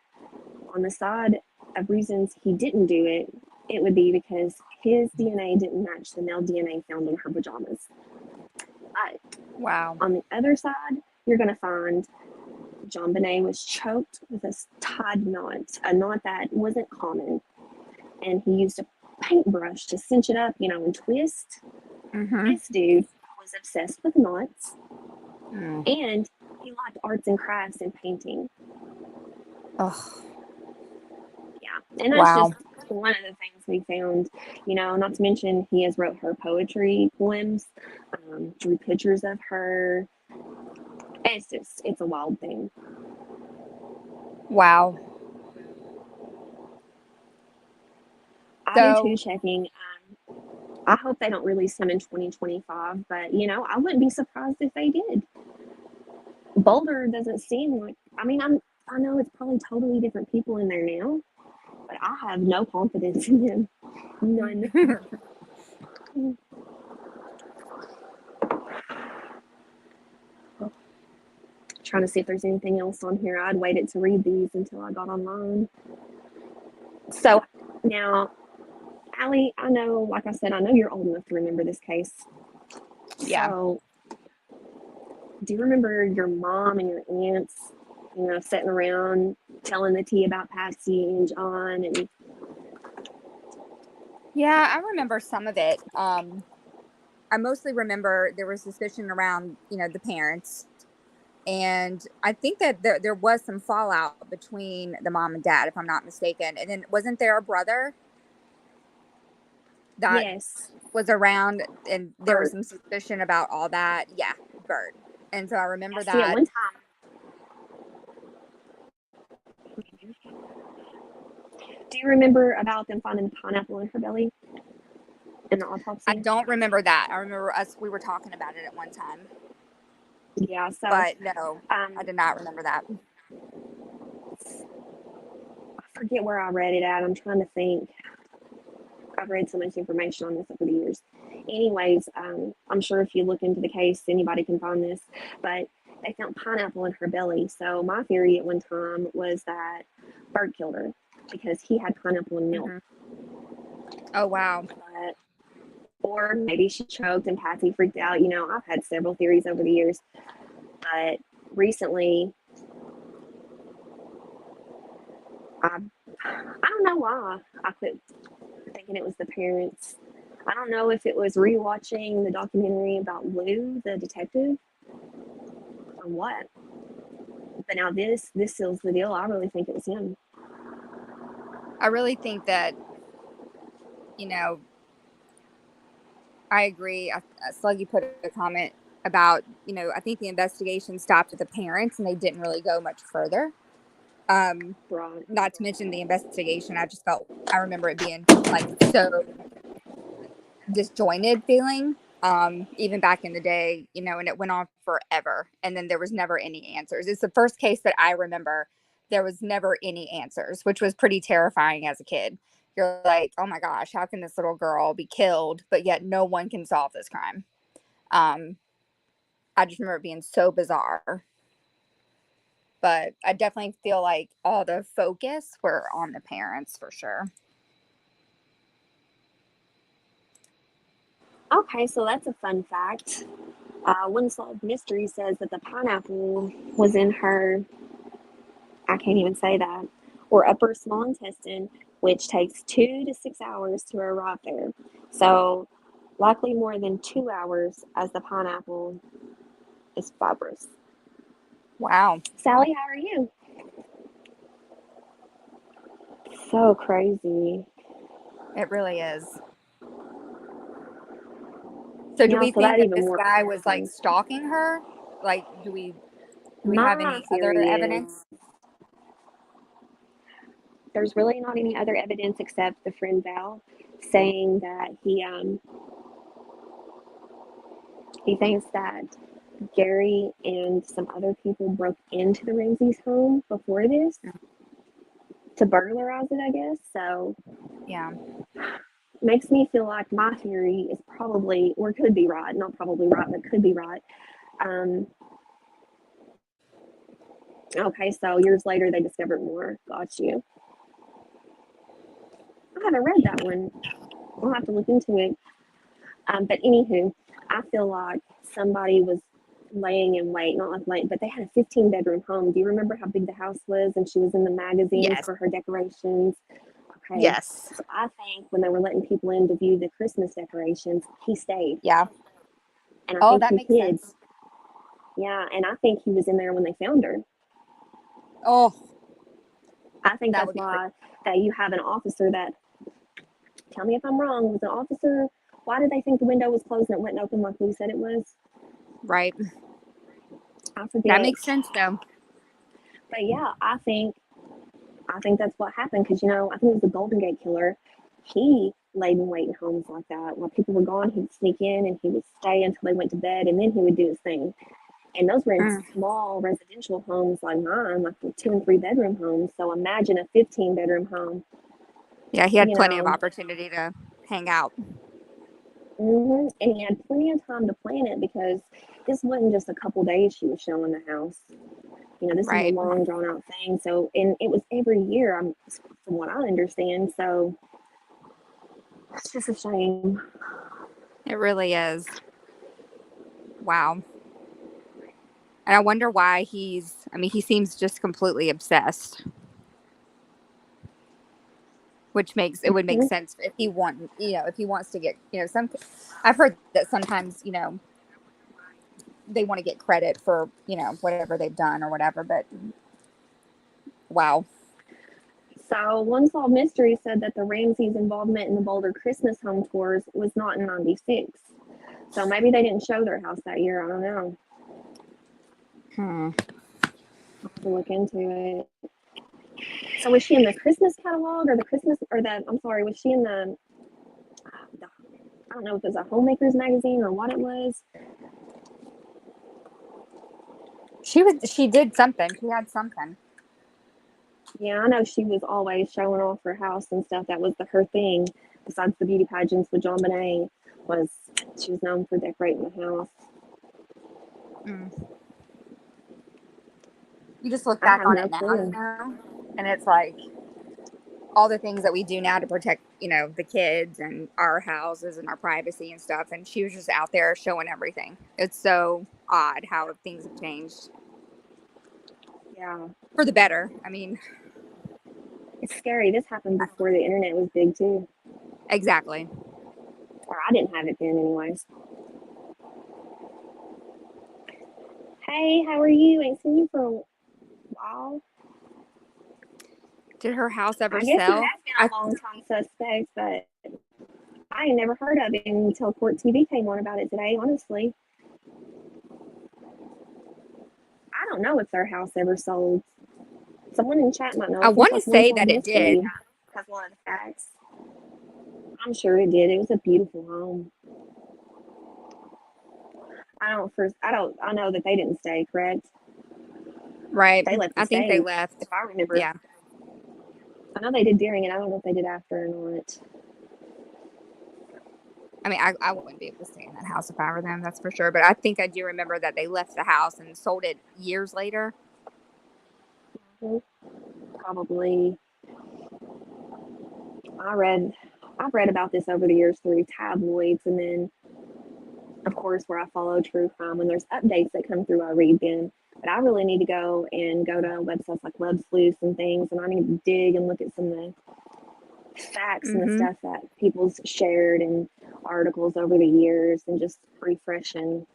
[SPEAKER 1] on the side of reasons he didn't do it, it would be because his DNA didn't match the male DNA found in her pajamas. But
[SPEAKER 11] Wow.
[SPEAKER 1] on the other side, you're going to find Jonbenet was choked with a tied knot, a knot that wasn't common. And he used a paintbrush to cinch it up, and twist.
[SPEAKER 11] Mm-hmm.
[SPEAKER 1] This dude was obsessed with knots.
[SPEAKER 11] Mm.
[SPEAKER 1] And he liked arts and crafts and painting.
[SPEAKER 11] Ugh.
[SPEAKER 1] Yeah. And that's
[SPEAKER 11] Wow.
[SPEAKER 1] just one of the things we found, not to mention he has wrote her poetry poems, drew pictures of her. It's a wild thing.
[SPEAKER 11] Wow.
[SPEAKER 1] I've been checking. I hope they don't release him in 2025, but I wouldn't be surprised if they did. Boulder doesn't seem like. I know it's probably totally different people in there now, but I have no confidence in him. None. Trying to see if there's anything else on here. I'd waited to read these until I got online. So now, Allie, I know, like I said, I know you're old enough to remember this case.
[SPEAKER 11] Yeah.
[SPEAKER 1] So, do you remember your mom and your aunts, sitting around telling the tea about Patsy and John? And
[SPEAKER 11] Yeah, I remember some of it. I mostly remember there was suspicion around, the parents. And I think that there was some fallout between the mom and dad, if I'm not mistaken. And then wasn't there a brother that
[SPEAKER 1] yes,
[SPEAKER 11] was around and there
[SPEAKER 1] Bert.
[SPEAKER 11] was some suspicion about all that? Yeah, Bert. And so I remember
[SPEAKER 1] See, at
[SPEAKER 11] that.
[SPEAKER 1] one time. Do you remember about them finding the pineapple in her belly in the autopsy?
[SPEAKER 11] I don't remember that. I remember we were talking about it at one time.
[SPEAKER 1] Yeah, so.
[SPEAKER 11] But no, I did not remember that.
[SPEAKER 1] I forget where I read it at. I'm trying to think. I've read so much information on this over the years. Anyways, I'm sure if you look into the case, anybody can find this. But they found pineapple in her belly. So my theory at one time was that Bert killed her because he had pineapple in milk.
[SPEAKER 11] Mm-hmm. Oh, wow.
[SPEAKER 1] Or maybe she choked and Patsy freaked out. I've had several theories over the years. But recently, I don't know why I quit thinking thinking it was the parents. I don't know if it was rewatching the documentary about Lou, the detective, or what. But now this seals the deal. I really think it was him.
[SPEAKER 11] I really think that, I agree. Sluggy put a comment about, I think the investigation stopped at the parents and they didn't really go much further.
[SPEAKER 1] Right.
[SPEAKER 11] Not to mention the investigation, I remember it being like so disjointed feeling, even back in the day, and it went on forever. And then there was never any answers. It's the first case that I remember there was never any answers, which was pretty terrifying as a kid. You're like, oh my gosh, how can this little girl be killed, but yet no one can solve this crime? I just remember it being so bizarre. But I definitely feel like all the focus were on the parents for sure.
[SPEAKER 1] Okay, so that's a fun fact. One Solved Mystery says that the pineapple was in her, I can't even say that, or upper small intestine, which takes 2 to 6 hours to arrive there. So likely more than 2 hours, as the pineapple is fibrous.
[SPEAKER 11] Wow.
[SPEAKER 1] Sally, how are you? So crazy.
[SPEAKER 11] It really is. So do
[SPEAKER 1] Yeah,
[SPEAKER 11] we
[SPEAKER 1] so
[SPEAKER 11] think
[SPEAKER 1] that
[SPEAKER 11] that
[SPEAKER 1] even
[SPEAKER 11] this
[SPEAKER 1] more
[SPEAKER 11] guy was like
[SPEAKER 1] crazy.
[SPEAKER 11] stalking her? Like, do we have
[SPEAKER 1] My
[SPEAKER 11] any other
[SPEAKER 1] theory
[SPEAKER 11] evidence?
[SPEAKER 1] is there's really not any other evidence except the friend Val saying that he thinks that Gary and some other people broke into the Ramsey's home before this to burglarize it, I guess. So
[SPEAKER 11] Yeah.
[SPEAKER 1] makes me feel like my theory is probably, or could be right, not probably right, but could be right. Okay, so years later they discovered more. Got you. I haven't read that one. I'll have to look into it. But anywho, I feel like somebody was laying in wait, not like late, but they had a 15-bedroom home. Do you remember how big the house was? And she was in the magazines
[SPEAKER 11] Yes.
[SPEAKER 1] for her decorations. Okay.
[SPEAKER 11] Yes.
[SPEAKER 1] So I think when they were letting people in to view the Christmas decorations, he stayed.
[SPEAKER 11] Yeah.
[SPEAKER 1] And I
[SPEAKER 11] Oh,
[SPEAKER 1] think
[SPEAKER 11] that
[SPEAKER 1] he
[SPEAKER 11] makes
[SPEAKER 1] hid.
[SPEAKER 11] sense.
[SPEAKER 1] Yeah, and I think he was in there when they found her.
[SPEAKER 11] Oh,
[SPEAKER 1] I think
[SPEAKER 11] that
[SPEAKER 1] that's
[SPEAKER 11] would be
[SPEAKER 1] why that you have an officer that, tell me if I'm wrong, was an officer, why did they think the window was closed and it wouldn't open like Lou said it was?
[SPEAKER 11] right.
[SPEAKER 1] I forget.
[SPEAKER 11] That makes sense though.
[SPEAKER 1] But yeah, I think that's what happened because, I think it was the Golden Gate Killer. He laid in wait in homes like that. While people were gone, he'd sneak in and he would stay until they went to bed and then he would do his thing. And those were in small residential homes like mine, like 2 and 3 bedroom homes. So imagine a 15-bedroom home.
[SPEAKER 11] Yeah, he had plenty of opportunity to hang out.
[SPEAKER 1] And he had plenty of time to plan it because this wasn't just a couple days she was showing the house. This is a
[SPEAKER 11] Right.
[SPEAKER 1] long, drawn out thing. So, and it was every year, from what I understand. So, it's just a shame.
[SPEAKER 11] It really is. Wow. And I wonder why he seems just completely obsessed. Which would make sense if he wants to get, I've heard that sometimes, they want to get credit for, whatever they've done or whatever, but wow.
[SPEAKER 1] So, One Solved Mystery said that the Ramseys' involvement in the Boulder Christmas home tours was not in '96. So maybe they didn't show their house that year. I don't know. I'll have to look into it. So was she in the Christmas catalog or was she in the, I don't know if it was a homemaker's magazine or what it was.
[SPEAKER 11] She did something. She had something.
[SPEAKER 1] Yeah, I know she was always showing off her house and stuff. That was her thing. Besides the beauty pageants with Jonbenet, she was known for decorating the house.
[SPEAKER 11] You just look back on it now, and it's like all the things that we do now to protect, the kids and our houses and our privacy and stuff. And she was just out there showing everything. It's so odd how things have changed.
[SPEAKER 1] Yeah.
[SPEAKER 11] For the better.
[SPEAKER 1] It's scary. This happened before the internet was big too.
[SPEAKER 11] Exactly.
[SPEAKER 1] Or I didn't have it then, anyways. Hey, how are you? Ain't seen you for a while.
[SPEAKER 11] Did her house ever
[SPEAKER 1] I guess
[SPEAKER 11] sell?
[SPEAKER 1] he has been a long time suspect, but I ain't never heard of it until Court TV came on about it today, honestly. I don't know if their house ever sold. Someone in chat might know.
[SPEAKER 11] I
[SPEAKER 1] It seems
[SPEAKER 11] want to
[SPEAKER 1] like
[SPEAKER 11] say
[SPEAKER 1] Unsolved
[SPEAKER 11] that it did.
[SPEAKER 1] Mystery has a lot of facts. I'm sure it did. It was a beautiful home. I know that they didn't stay, correct?
[SPEAKER 11] Right.
[SPEAKER 1] They left the
[SPEAKER 11] I think they
[SPEAKER 1] state,
[SPEAKER 11] left.
[SPEAKER 1] if I remember.
[SPEAKER 11] Yeah.
[SPEAKER 1] I know they did during it. I don't know if they did after or not.
[SPEAKER 11] I mean, I wouldn't be able to stay in that house if I were them, that's for sure. But I think I do remember that they left the house and sold it years later.
[SPEAKER 1] Probably. I've read about this over the years through tabloids, and then, of course, where I follow true crime. When there's updates that come through, I read them. But I really need to go to websites like Web Sleuth and things, and I need to dig and look at some of the facts and the stuff that people's shared in articles over the years, and just refreshing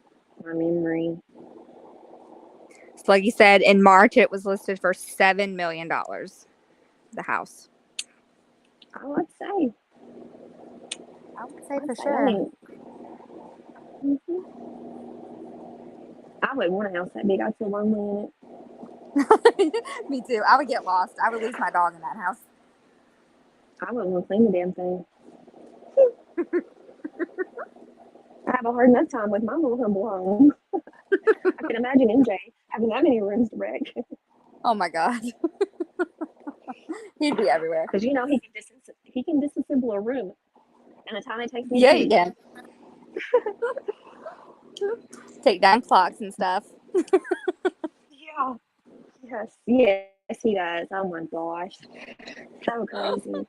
[SPEAKER 1] my memory.
[SPEAKER 11] So like you said, in March, it was listed for $7 million, the house.
[SPEAKER 1] I would say.
[SPEAKER 11] For sure.
[SPEAKER 1] I wouldn't want a house that big. I'd feel lonely in it.
[SPEAKER 11] Me too. I would get lost. I would lose my dog in that house.
[SPEAKER 1] I wouldn't want to clean the damn thing. I have a hard enough time with my little humble home. I can imagine MJ having that many rooms to wreck.
[SPEAKER 11] Oh my God. He'd be everywhere.
[SPEAKER 1] Because he can disassemble a room in the time it takes me.
[SPEAKER 11] Yeah, you can. Take down clocks and stuff.
[SPEAKER 1] Yeah. Yes, he does. Oh my gosh. So crazy.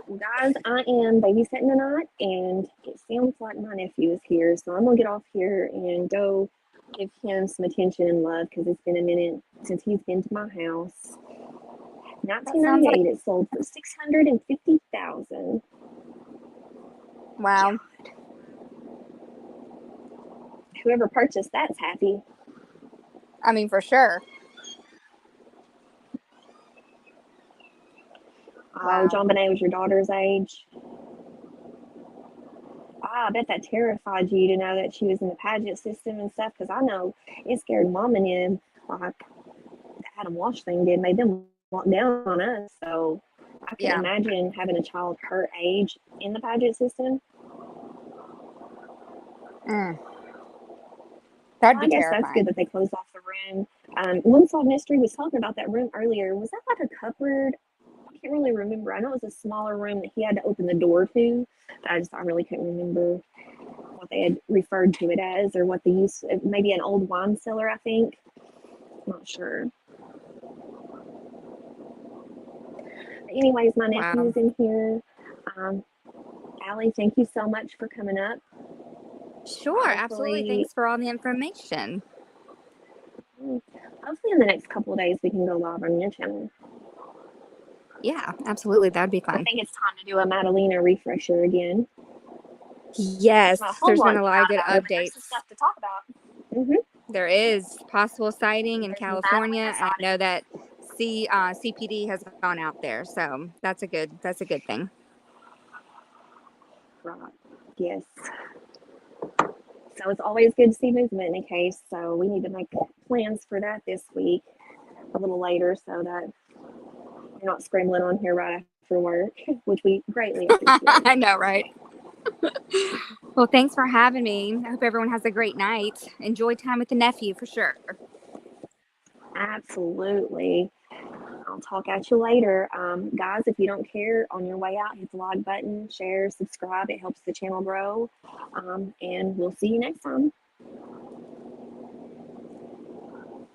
[SPEAKER 1] Well, guys, I am babysitting tonight, and it sounds like my nephew is here. So I'm going to get off here and go give him some attention and love, because it's been a minute since he's been to my house. 1998, it sold for $650,000.
[SPEAKER 11] Wow.
[SPEAKER 1] God. Whoever purchased that's happy.
[SPEAKER 11] I mean, for sure.
[SPEAKER 1] Oh, Jonbenet was your daughter's age. I bet that terrified you to know that she was in the Paget system and stuff, because I know it scared Mom and him. Like the Adam Walsh thing did, made them lock down on us. So I can imagine having a child her age in the Paget system.
[SPEAKER 11] That'd be
[SPEAKER 1] I guess
[SPEAKER 11] terrifying.
[SPEAKER 1] that's good that they closed off the room. Unsolved Mystery was talking about that room earlier. Was that like a cupboard? I can't really remember. I know it was a smaller room that he had to open the door to. But I really couldn't remember what they had referred to it as, or what the use. Maybe an old wine cellar, I think. Not sure. But anyways, my nephew is in here. Allie, thank you so much for coming up.
[SPEAKER 11] Sure, absolutely. Thanks for all the information.
[SPEAKER 1] Hopefully in the next couple of days we can go live on your channel.
[SPEAKER 11] Yeah, absolutely. That'd be fun.
[SPEAKER 1] I think it's time to do a Madalena refresher again.
[SPEAKER 11] Yes, there's been a lot of good updates.
[SPEAKER 1] There's some stuff to talk about.
[SPEAKER 11] There is possible sighting in California, and I know that CPD has gone out there, so that's a good thing.
[SPEAKER 1] Right. Yes. So it's always good to see movement in a case. So we need to make plans for that this week, a little later, so that you're not scrambling on here right after work, which we greatly appreciate.
[SPEAKER 11] I know, right? Well, thanks for having me. I hope everyone has a great night. Enjoy time with the nephew for sure.
[SPEAKER 1] Absolutely. I'll talk at you later. Guys, if you don't care, on your way out, hit the like button, share, subscribe. It helps the channel grow. And we'll see you next time.